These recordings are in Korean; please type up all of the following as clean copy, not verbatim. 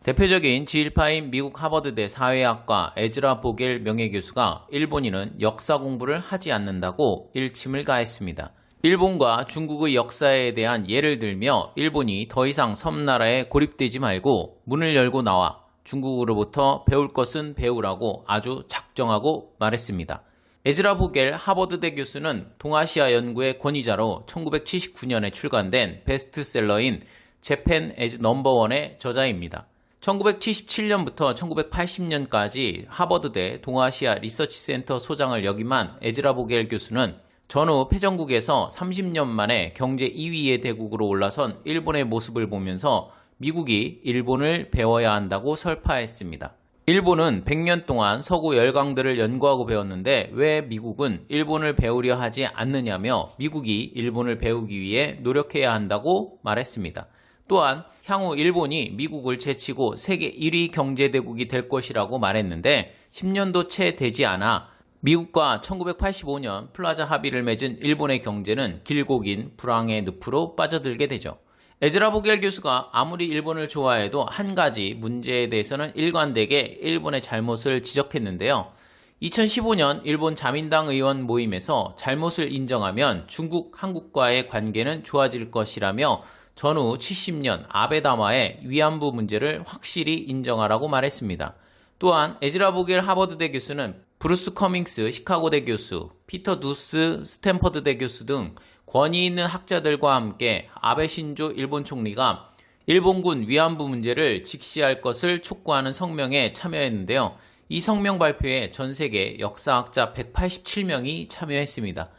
대표적인 지일파인 미국 하버드대 사회학과 에즈라 보겔 명예교수가 일본인은 역사 공부를 하지 않는다고 일침을 가했습니다. 일본과 중국의 역사에 대한 예를 들며 일본이 더 이상 섬나라에 고립되지 말고 문을 열고 나와 중국으로부터 배울 것은 배우라고 아주 작정하고 말했습니다. 에즈라 보겔 하버드대 교수는 동아시아 연구의 권위자로 1979년에 출간된 베스트셀러인 재팬 에즈 넘버원의 저자입니다. 1977년부터 1980년까지 하버드대 동아시아 리서치 센터 소장을 역임한 에즈라 보겔 교수는 전후 패전국에서 30년 만에 경제 2위의 대국으로 올라선 일본의 모습을 보면서 미국이 일본을 배워야 한다고 설파했습니다. 일본은 100년 동안 서구 열강들을 연구하고 배웠는데 왜 미국은 일본을 배우려 하지 않느냐며 미국이 일본을 배우기 위해 노력해야 한다고 말했습니다. 또한 향후 일본이 미국을 제치고 세계 1위 경제대국이 될 것이라고 말했는데 10년도 채 되지 않아 미국과 1985년 플라자 합의를 맺은 일본의 경제는 길고 긴 불황의 늪으로 빠져들게 되죠. 에즈라 보겔 교수가 아무리 일본을 좋아해도 한 가지 문제에 대해서는 일관되게 일본의 잘못을 지적했는데요. 2015년 일본 자민당 의원 모임에서 잘못을 인정하면 중국, 한국과의 관계는 좋아질 것이라며 전후 70년 아베 담화의 위안부 문제를 확실히 인정하라고 말했습니다. 또한 에즈라 보겔 하버드대 교수는 브루스 커밍스 시카고대 교수, 피터 두스 스탠퍼드대 교수 등 권위 있는 학자들과 함께 아베 신조 일본 총리가 일본군 위안부 문제를 직시할 것을 촉구하는 성명에 참여했는데요. 이 성명 발표에 전 세계 역사학자 187명이 참여했습니다.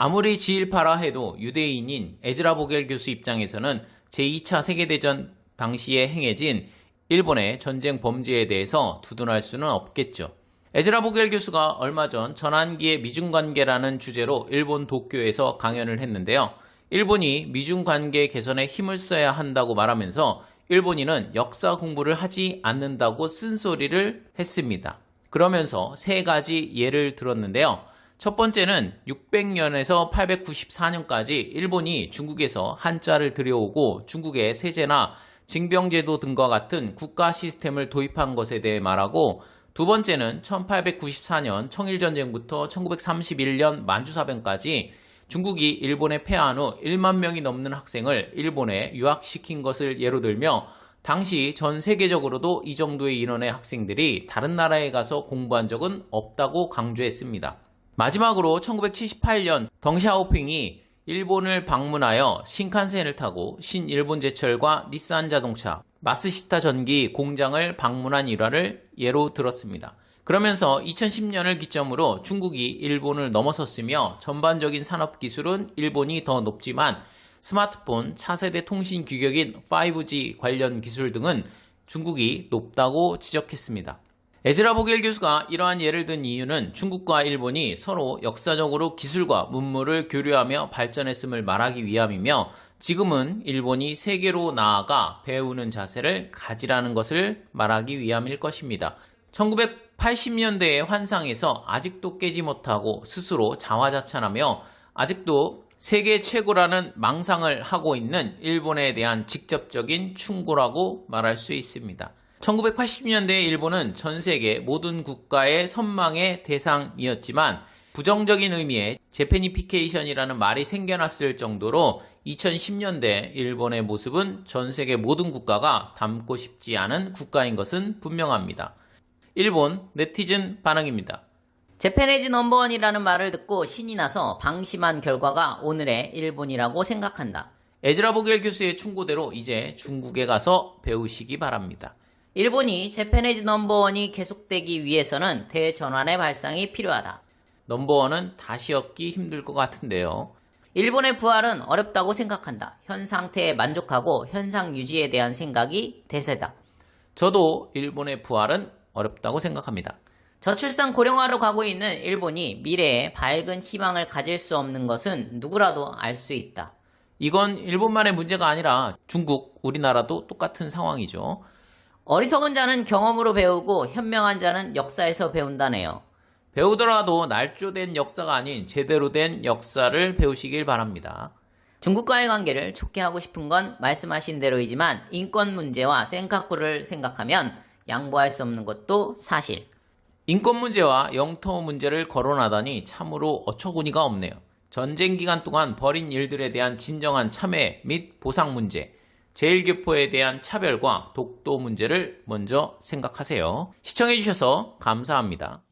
아무리 지일파라 해도 유대인인 에즈라 보겔 교수 입장에서는 제2차 세계대전 당시에 행해진 일본의 전쟁 범죄에 대해서 두둔할 수는 없겠죠. 에즈라 보겔 교수가 얼마 전 전환기의 미중관계라는 주제로 일본 도쿄에서 강연을 했는데요. 일본이 미중관계 개선에 힘을 써야 한다고 말하면서 일본인은 역사 공부를 하지 않는다고 쓴소리를 했습니다. 그러면서 세 가지 예를 들었는데요. 첫 번째는 600년에서 894년까지 일본이 중국에서 한자를 들여오고 중국의 세제나 징병제도 등과 같은 국가 시스템을 도입한 것에 대해 말하고, 두 번째는 1894년 청일전쟁부터 1931년 만주사변까지 중국이 일본에 패한 후 1만 명이 넘는 학생을 일본에 유학시킨 것을 예로 들며 당시 전 세계적으로도 이 정도의 인원의 학생들이 다른 나라에 가서 공부한 적은 없다고 강조했습니다. 마지막으로 1978년 덩샤오핑이 일본을 방문하여 신칸센을 타고 신일본제철과 닛산 자동차, 마스시타 전기 공장을 방문한 일화를 예로 들었습니다. 그러면서 2010년을 기점으로 중국이 일본을 넘어섰으며 전반적인 산업기술은 일본이 더 높지만 스마트폰, 차세대 통신 규격인 5G 관련 기술 등은 중국이 높다고 지적했습니다. 에즈라 보겔 교수가 이러한 예를 든 이유는 중국과 일본이 서로 역사적으로 기술과 문물을 교류하며 발전했음을 말하기 위함이며 지금은 일본이 세계로 나아가 배우는 자세를 가지라는 것을 말하기 위함일 것입니다. 1980년대의 환상에서 아직도 깨지 못하고 스스로 자화자찬하며 아직도 세계 최고라는 망상을 하고 있는 일본에 대한 직접적인 충고라고 말할 수 있습니다. 1980년대 일본은 전 세계 모든 국가의 선망의 대상이었지만 부정적인 의미의 재패니피케이션이라는 말이 생겨났을 정도로 2010년대 일본의 모습은 전 세계 모든 국가가 닮고 싶지 않은 국가인 것은 분명합니다. 일본 네티즌 반응입니다. 재패니즈 넘버원이라는 말을 듣고 신이 나서 방심한 결과가 오늘의 일본이라고 생각한다. 에즈라 보겔 교수의 충고대로 이제 중국에 가서 배우시기 바랍니다. 일본이 재패니즈 넘버원이 계속되기 위해서는 대전환의 발상이 필요하다. 넘버원은 다시 얻기 힘들 것 같은데요. 일본의 부활은 어렵다고 생각한다. 현 상태에 만족하고 현상 유지에 대한 생각이 대세다. 저도 일본의 부활은 어렵다고 생각합니다. 저출산 고령화로 가고 있는 일본이 미래에 밝은 희망을 가질 수 없는 것은 누구라도 알 수 있다. 이건 일본만의 문제가 아니라 중국, 우리나라도 똑같은 상황이죠. 어리석은 자는 경험으로 배우고 현명한 자는 역사에서 배운다네요. 배우더라도 날조된 역사가 아닌 제대로 된 역사를 배우시길 바랍니다. 중국과의 관계를 좋게 하고 싶은 건 말씀하신 대로이지만 인권 문제와 센카쿠를 생각하면 양보할 수 없는 것도 사실. 인권 문제와 영토 문제를 거론하다니 참으로 어처구니가 없네요. 전쟁 기간 동안 벌인 일들에 대한 진정한 참회 및 보상 문제, 제일교포에 대한 차별과 독도 문제를 먼저 생각하세요. 시청해주셔서 감사합니다.